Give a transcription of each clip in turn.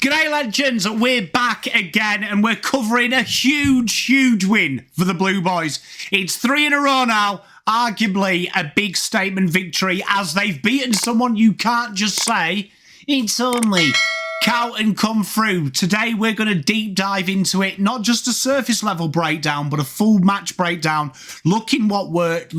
G'day legends, we're back again and we're covering a huge win for the Blue Boys. It's 3 in a row now, arguably a big statement victory as they've beaten someone you can't just say, it's only Carlton come through. Today we're going to deep dive into it, not just a surface level breakdown, but a full match breakdown, looking what worked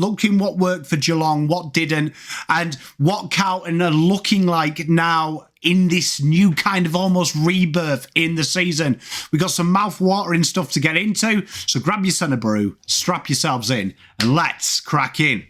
for Geelong, what didn't, and what Carlton are looking like now in this new kind of almost rebirth in the season. We got some mouth-watering stuff to get into, so grab yourself a brew, strap yourselves in, and let's crack in.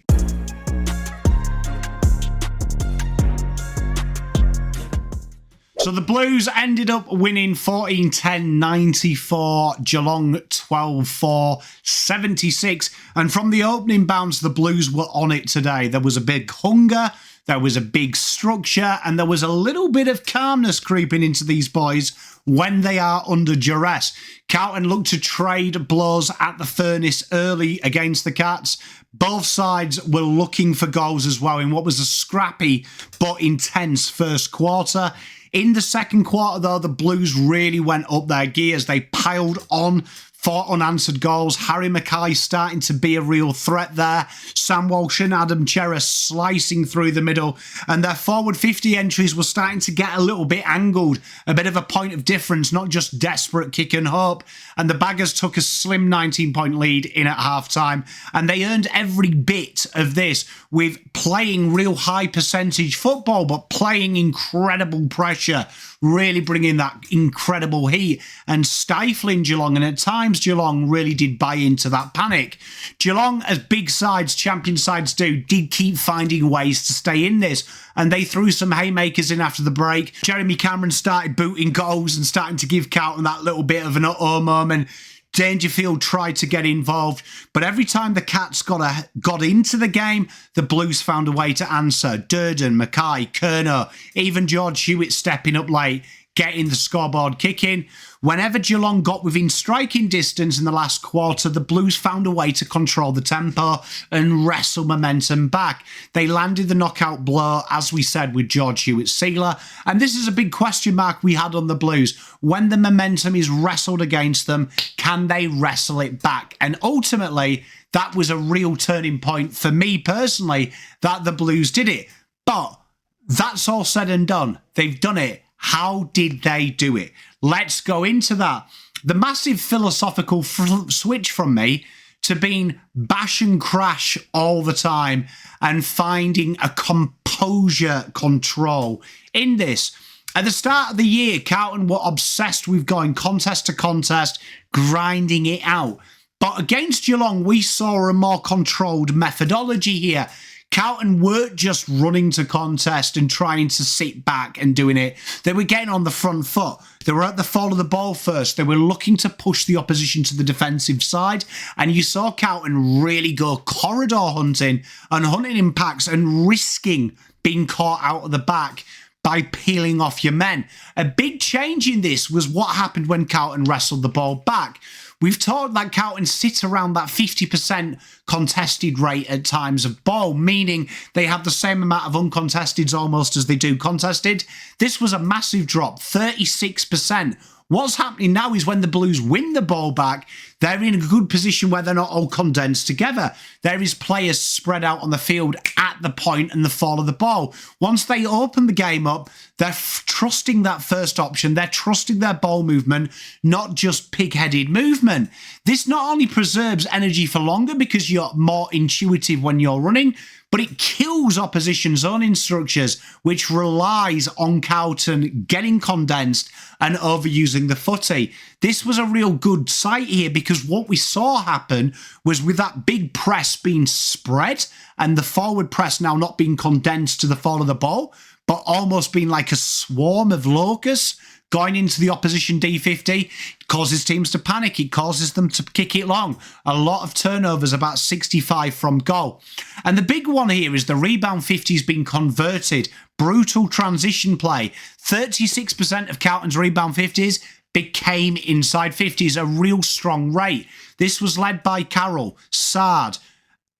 So the Blues ended up winning 14-10-94, Geelong 12-4-76. And from the opening bounce, the Blues were on it today. There was a big hunger, there was a big structure, and there was a little bit of calmness creeping into these boys when they are under duress. Carlton looked to trade blows at the furnace early against the Cats. Both sides were looking for goals as well in what was a scrappy but intense first quarter. In the second quarter, though, the Blues really went up their gears. They piled on for unanswered goals. Harry McKay starting to be a real threat there. Sam Walsh and Adam Chera slicing through the middle. And their forward 50 entries were starting to get a little bit angled. A bit of a point of difference, not just desperate kick and hope. And the Baggers took a slim 19-point lead in at half-time. And they earned every bit of this with playing real high percentage football, but playing incredible pressure, really bringing that incredible heat and stifling Geelong. And at times, Geelong really did buy into that panic. Geelong, as big sides, champion sides do, did keep finding ways to stay in this. And they threw some haymakers in after the break. Jeremy Cameron started booting goals and starting to give Carlton that little bit of an uh-oh moment. Dangerfield tried to get involved, but every time the Cats got into the game, the Blues found a way to answer. Durden, McKay, Curnow, even George Hewett stepping up late, getting the scoreboard kicking. Whenever Geelong got within striking distance in the last quarter, the Blues found a way to control the tempo and wrestle momentum back. They landed the knockout blow, as we said, with George Hewett's sealer. And this is a big question mark we had on the Blues. When the momentum is wrestled against them, can they wrestle it back? And ultimately, that was a real turning point for me personally, that the Blues did it. But that's all said and done. They've done it. How did they do it? Let's go into that. The massive philosophical switch from me to being bash and crash all the time and finding a composure control in this. At the start of the year, Carlton were obsessed with going contest to contest, grinding it out. But against Geelong, we saw a more controlled methodology here. Carlton weren't just running to contest and trying to sit back and doing it. They were getting on the front foot. They were at the fall of the ball first. They were looking to push the opposition to the defensive side. And you saw Carlton really go corridor hunting and hunting impacts and risking being caught out of the back by peeling off your men. A big change in this was what happened when Carlton wrestled the ball back. We've talked that Carlton sit around that 50% contested rate at times of ball, meaning they have the same amount of uncontesteds almost as they do contested. This was a massive drop, 36%. What's happening now is when the Blues win the ball back, they're in a good position where they're not all condensed together. There is players spread out on the field at the point and the fall of the ball. Once they open the game up, they're trusting that first option. They're trusting their ball movement, not just pig-headed movement. This not only preserves energy for longer because you're more intuitive when you're running, but it kills opposition zoning structures, which relies on Carlton getting condensed and overusing the footy. This was a real good sight here because what we saw happen was with that big press being spread and the forward press now not being condensed to the fall of the ball, but almost being like a swarm of locusts going into the opposition D50, it causes teams to panic. It causes them to kick it long. A lot of turnovers, about 65 from goal. And the big one here is the rebound 50s being converted. Brutal transition play. 36% of Carlton's rebound 50s became inside 50s, a real strong rate. This was led by Carroll, Sard,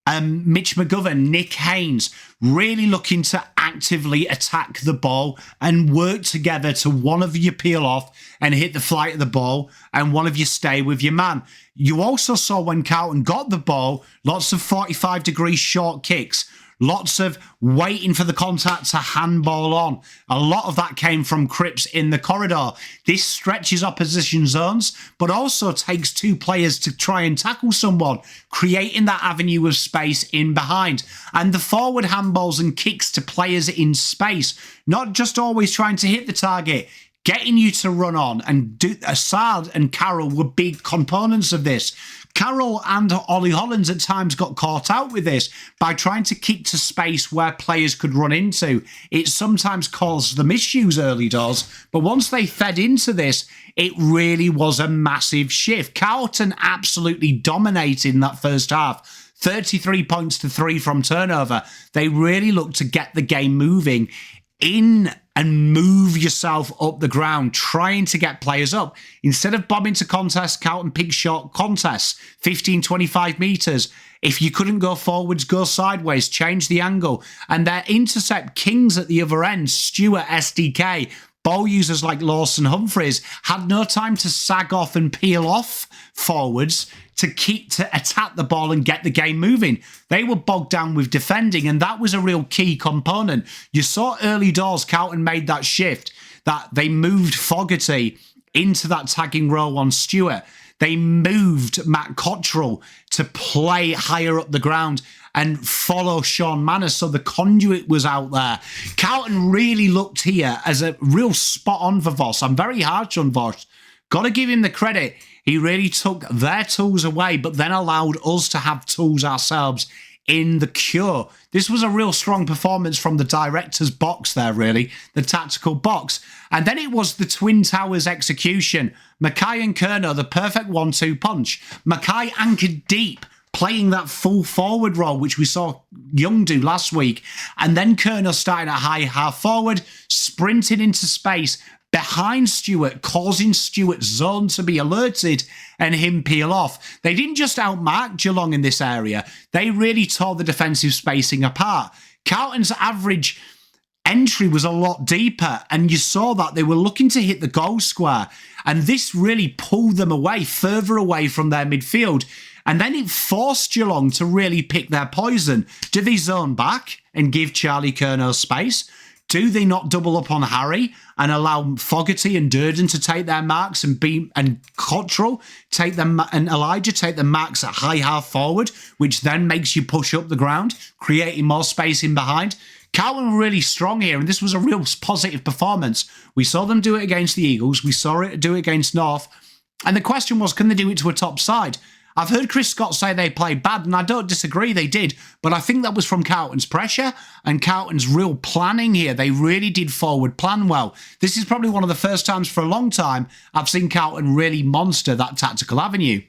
Mitch McGovern, Nick Haynes, really looking to actively attack the ball and work together to one of you peel off and hit the flight of the ball and one of you stay with your man. You also saw when Carlton got the ball, lots of 45-degree short kicks, lots of waiting for the contact to handball on. A lot of that came from Cripps in the corridor. This stretches opposition zones, but also takes two players to try and tackle someone, creating that avenue of space in behind. And the forward handballs and kicks to players in space, not just always trying to hit the target, getting you to run on. And Assad and Carroll were big components of this. Carroll and Ollie Hollands at times got caught out with this by trying to kick to space where players could run into. It sometimes caused them issues early doors, but once they fed into this, it really was a massive shift. Carlton absolutely dominated in that first half. 33 points to 3 from turnover. They really looked to get the game moving in and move yourself up the ground, trying to get players up. Instead of bombing to contests, Carlton picked short contests, 15, 25 metres. If you couldn't go forwards, go sideways, change the angle. And their intercept kings at the other end, Stewart, SDK, ball users like Lawson Humphreys, had no time to sag off and peel off forwards to attack the ball and get the game moving. They were bogged down with defending, and that was a real key component. You saw early doors, Carlton made that shift, that they moved Fogarty into that tagging role on Stewart. They moved Matt Cottrell to play higher up the ground and follow Sean Manners, so the conduit was out there. Carlton really looked here as a real spot on for Voss. I'm very harsh on Voss. Got to give him the credit. He really took their tools away, but then allowed us to have tools ourselves in the cure. This was a real strong performance from the director's box there, really, the tactical box. And then it was the Twin Towers execution. McKay and Curnow, the perfect 1-2 punch. McKay anchored deep, playing that full forward role, which we saw Young do last week. And then Curnow starting at high half forward, sprinting into space behind Stewart, causing Stewart's zone to be alerted and him peel off. They didn't just outmark Geelong in this area. They really tore the defensive spacing apart. Carlton's average entry was a lot deeper, and you saw that they were looking to hit the goal square, and this really pulled them away, further away from their midfield. And then it forced Geelong to really pick their poison. Do they zone back and give Charlie Curnow space? Do they not double up on Harry and allow Fogarty and Durden to take their marks and Cottrell take them and Elijah take the marks at high half forward, which then makes you push up the ground, creating more space in behind? Carlton were really strong here, and this was a real positive performance. We saw them do it against the Eagles. We saw it do it against North. And the question was, can they do it to a top side? I've heard Chris Scott say they played bad, and I don't disagree, they did. But I think that was from Carlton's pressure and Carlton's real planning here. They really did forward plan well. This is probably one of the first times for a long time I've seen Carlton really monster that tactical avenue.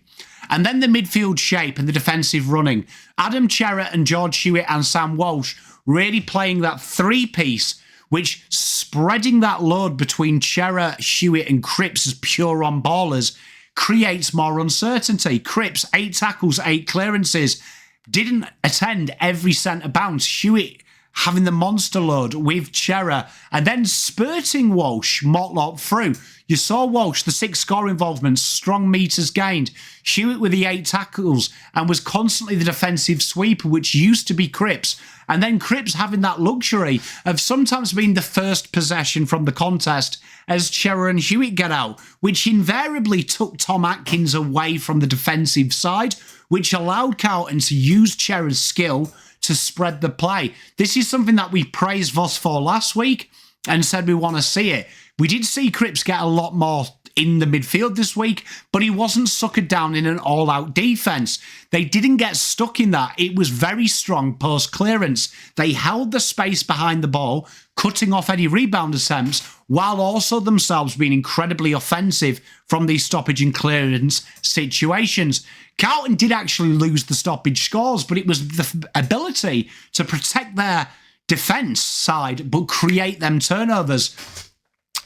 And then the midfield shape and the defensive running. Adam Cherrett and George Hewett and Sam Walsh really playing that three-piece, which spreading that load between Cherrett, Hewett and Cripps as pure on-ballers creates more uncertainty. Cripps, 8 tackles, 8 clearances, didn't attend every centre bounce. Hewett having the monster load with Cherrett, and then spurting Walsh, Motlop through. You saw Walsh, the 6 score involvements, strong metres gained. Hewett with the 8 tackles and was constantly the defensive sweeper, which used to be Cripps. And then Cripps having that luxury of sometimes being the first possession from the contest as Cherrett and Hewett get out, which invariably took Tom Atkins away from the defensive side, which allowed Carlton to use Cherrett's skill to spread the play. This is something that we praised Voss for last week and said we want to see it. We did see Cripps get a lot more in the midfield this week, but he wasn't suckered down in an all-out defence. They didn't get stuck in that. It was very strong post-clearance. They held the space behind the ball, cutting off any rebound attempts, while also themselves being incredibly offensive from these stoppage and clearance situations. Carlton did actually lose the stoppage scores, but it was the ability to protect their defence side, but create them turnovers.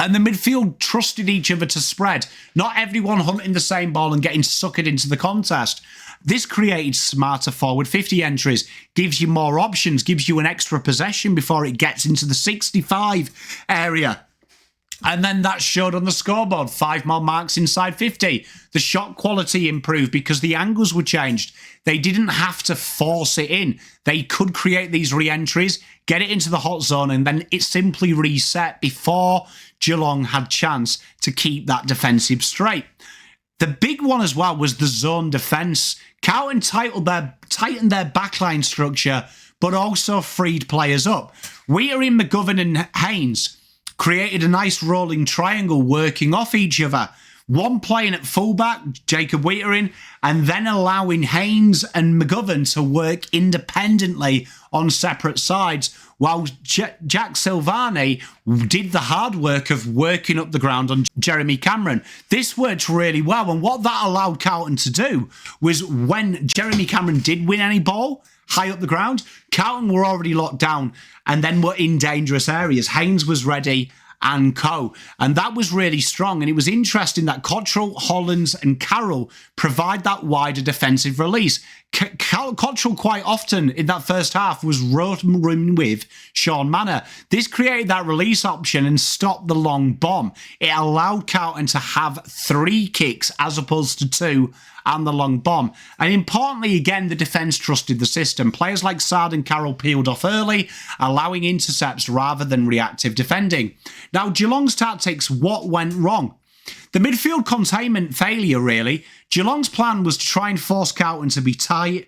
And the midfield trusted each other to spread. Not everyone hunting the same ball and getting suckered into the contest. This created smarter forward 50 entries, gives you more options, gives you an extra possession before it gets into the 65 area. And then that showed on the scoreboard, 5 more marks inside 50. The shot quality improved because the angles were changed. They didn't have to force it in. They could create these re-entries, get it into the hot zone, and then it simply reset before Geelong had chance to keep that defensive straight. The big one as well was the zone defence. Carlton tightened their backline structure, but also freed players up. Wheater, McGovern and Haynes created a nice rolling triangle working off each other. One playing at fullback, Jacob Wheater, and then allowing Haynes and McGovern to work independently on separate sides, while Jack Silvani did the hard work of working up the ground on Jeremy Cameron. This worked really well, and what that allowed Carlton to do was when Jeremy Cameron did win any ball high up the ground, Carlton were already locked down and then were in dangerous areas. Haynes was ready and co. And that was really strong. And it was interesting that Cottrell, Hollands and Carroll provide that wider defensive release. Cottrell quite often in that first half was roaming with Sean Manor. This created that release option and stopped the long bomb. It allowed Carlton to have 3 kicks as opposed to 2 and the long bomb. And importantly, again, the defence trusted the system. Players like Sard and Carroll peeled off early, allowing intercepts rather than reactive defending. Now, Geelong's tactics, what went wrong? The midfield containment failure, really. Geelong's plan was to try and force Carlton to be tight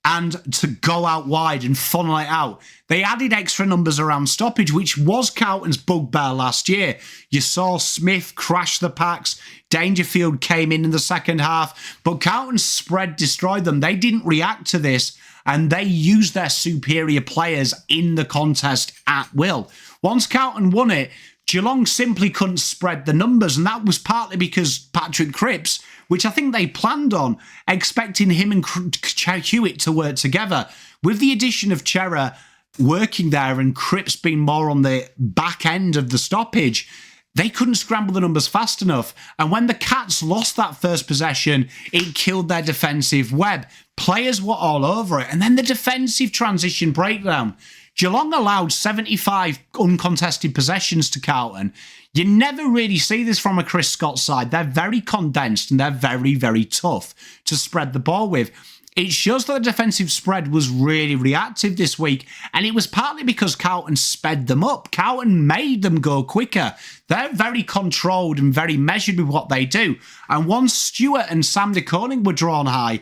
and to go out wide and funnel it out. They added extra numbers around stoppage, which was Carlton's bugbear last year. You saw Smith crash the packs. Dangerfield came in the second half, but Carlton's spread destroyed them. They didn't react to this, and they used their superior players in the contest at will. Once Carlton won it, Geelong simply couldn't spread the numbers, and that was partly because Patrick Cripps, which I think they planned on, expecting him and Hewett to work together. With the addition of Chera working there and Cripps being more on the back end of the stoppage, they couldn't scramble the numbers fast enough. And when the Cats lost that first possession, it killed their defensive web. Players were all over it. And then the defensive transition breakdown. Geelong allowed 75 uncontested possessions to Carlton. You never really see this from a Chris Scott side. They're very condensed and they're very, very tough to spread the ball with. It shows that the defensive spread was really reactive this week, and it was partly because Carlton sped them up. Carlton made them go quicker. They're very controlled and very measured with what they do. And once Stewart and Sam de Koning were drawn high,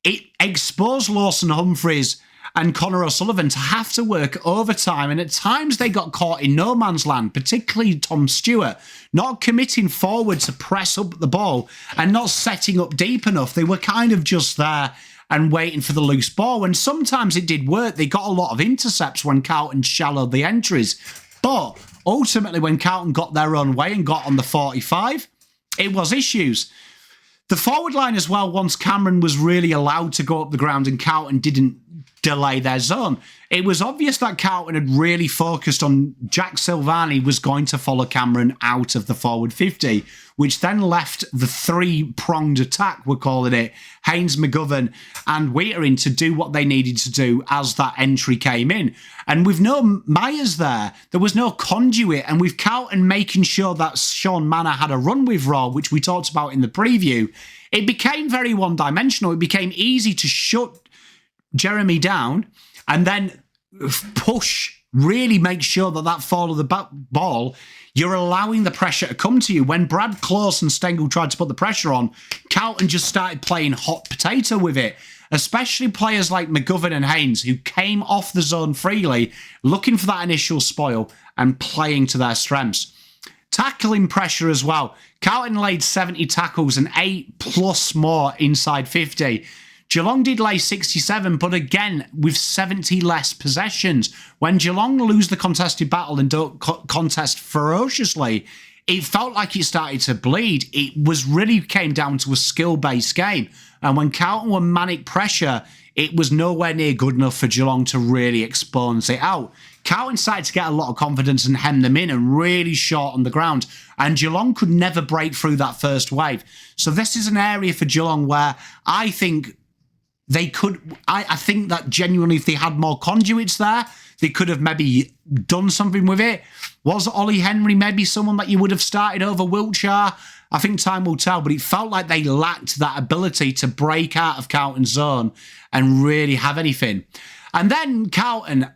it exposed Lawson Humphries and Connor O'Sullivan to have to work overtime, and at times they got caught in no man's land, particularly Tom Stewart, not committing forward to press up the ball and not setting up deep enough. They were kind of just there and waiting for the loose ball, and sometimes it did work. They got a lot of intercepts when Carlton shallowed the entries, but ultimately when Carlton got their own way and got on the 45, it was issues. The forward line as well, once Cameron was really allowed to go up the ground and Carlton didn't delay their zone, it was obvious that Carlton had really focused on Jack Silvani was going to follow Cameron out of the forward 50, which then left the 3-pronged attack, we're calling it, Haynes, McGovern and Wheater to do what they needed to do as that entry came in. And with no Myers there was no conduit, and with Carlton making sure that Sean Manor had a run with Raw, which we talked about in the preview, it became very one-dimensional. It became easy to shut Jeremy down and then push, really make sure that fall of the ball, you're allowing the pressure to come to you. When Brad Close and Stengel tried to put the pressure on, Carlton just started playing hot potato with it, especially players like McGovern and Haynes, who came off the zone freely, looking for that initial spoil and playing to their strengths. Tackling pressure as well. Carlton laid 70 tackles and 8 plus more inside 50. Geelong did lay 67, but again, with 70 less possessions. When Geelong lose the contested battle and don't contest ferociously, it felt like it started to bleed. It was really came down to a skill-based game. And when Carlton were manic pressure, it was nowhere near good enough for Geelong to really expose it out. Carlton started to get a lot of confidence and hem them in and really short on the ground. And Geelong could never break through that first wave. So this is an area for Geelong where I think they could, I think that genuinely, if they had more conduits there, they could have maybe done something with it. Was Ollie Henry maybe someone that you would have started over Wiltshire? I think time will tell, but it felt like they lacked that ability to break out of Carlton's zone and really have anything. And then Carlton,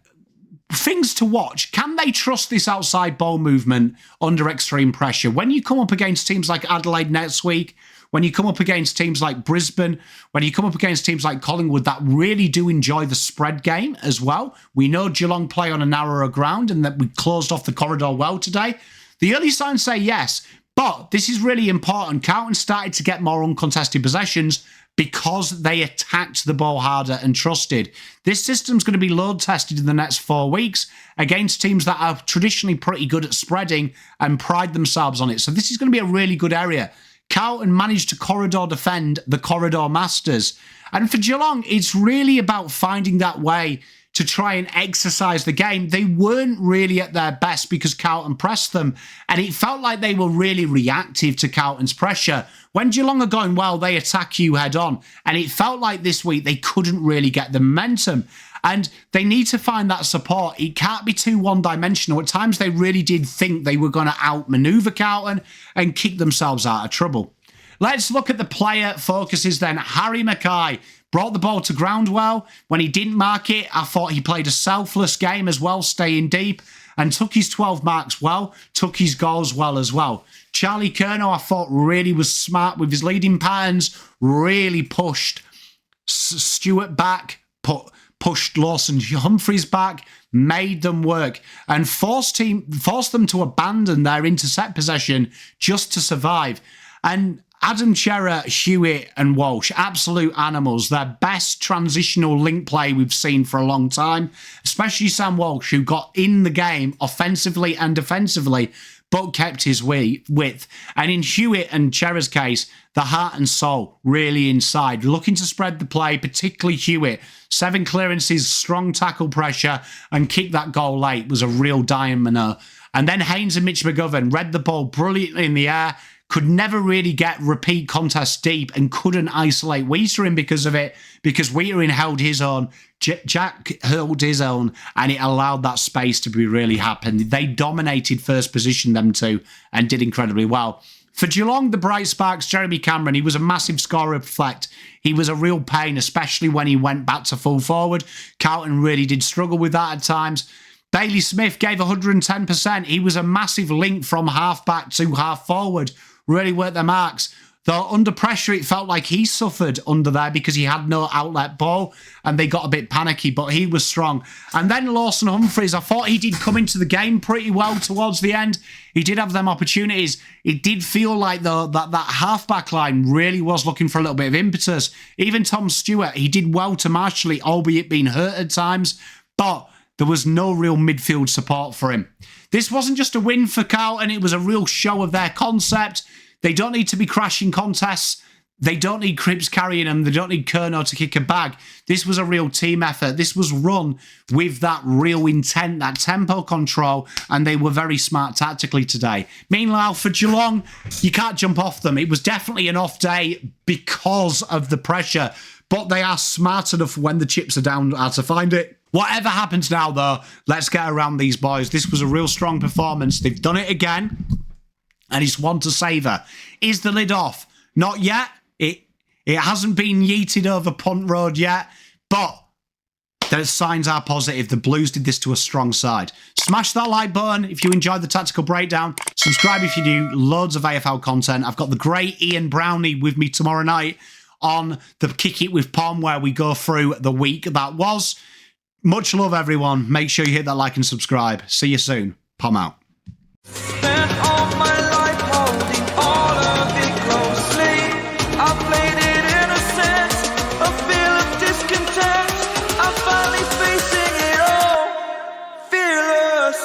things to watch. Can they trust this outside ball movement under extreme pressure? When you come up against teams like Adelaide next week, when you come up against teams like Brisbane, when you come up against teams like Collingwood that really do enjoy the spread game as well. We know Geelong play on a narrower ground and that we closed off the corridor well today. The early signs say yes, but this is really important. Carlton started to get more uncontested possessions because they attacked the ball harder and trusted. This system's going to be load tested in the next 4 weeks against teams that are traditionally pretty good at spreading and pride themselves on it. So this is going to be a really good area. Carlton managed to corridor defend the corridor masters. And for Geelong, it's really about finding that way to try and exercise the game. They weren't really at their best because Carlton pressed them, and it felt like they were really reactive to Carlton's pressure. When Geelong are going well, they attack you head on, and it felt like this week they couldn't really get the momentum. And they need to find that support. It can't be too one-dimensional. At times, they really did think they were going to outmaneuver Carlton and kick themselves out of trouble. Let's look at the player focuses then. Harry McKay brought the ball to ground well. When he didn't mark it, I thought he played a selfless game as well, staying deep, and took his 12 marks well, took his goals well as well. Charlie Curnow, I thought, really was smart with his leading patterns, really pushed Stewart back, pushed Lawson Humphreys back, made them work, and forced them to abandon their intercept possession just to survive. And Adam Cerra, Hewett and Walsh, absolute animals. Their best transitional link play we've seen for a long time, especially Sam Walsh, who got in the game offensively and defensively, but kept his width. And in Hewett and Cerra's case, the heart and soul really inside, looking to spread the play, particularly Hewett. 7 clearances, strong tackle pressure, and kick that goal late was a real diamond. And then Haynes and Mitch McGovern read the ball brilliantly in the air, could never really get repeat contests deep and couldn't isolate Wietering because of it, because Wietering held his own, Jack held his own, and it allowed that space to be really happen. They dominated first position, them two, and did incredibly well. For Geelong, the bright sparks, Jeremy Cameron, he was a massive scorer of flex. He was a real pain, especially when he went back to full forward. Carlton really did struggle with that at times. Bailey Smith gave 110%. He was a massive link from half back to half forward. Really worked their marks. Though under pressure, it felt like he suffered under there because he had no outlet ball and they got a bit panicky, but he was strong. And then Lawson Humphreys, I thought he did come into the game pretty well towards the end. He did have them opportunities. It did feel like, though, that half-back line really was looking for a little bit of impetus. Even Tom Stewart, he did well to marshal it, albeit being hurt at times, but there was no real midfield support for him. This wasn't just a win for Carlton, it was a real show of their concept. They don't need to be crashing contests. They don't need Cripps carrying them. They don't need Curnow to kick a bag. This was a real team effort. This was run with that real intent, that tempo control, and they were very smart tactically today. Meanwhile, for Geelong, you can't jump off them. It was definitely an off day because of the pressure, but they are smart enough when the chips are down how to find it. Whatever happens now, though, let's get around these boys. This was a real strong performance. They've done it again, and it's one to savour. Is the lid off? Not yet. It hasn't been yeeted over punt road yet, but the signs are positive. The Blues did this to a strong side. Smash that like button if you enjoyed the tactical breakdown. Subscribe if you do. Loads of AFL content. I've got the great Ian Brownie with me tomorrow night on the Kick It with Pom, where we go through the week that was. Much love, everyone. Make sure you hit that like and subscribe. See you soon. Pom out. Spent all my life holding all of it closely. I played it innocent, a feel of discontent. I'm finally facing it all, fearless.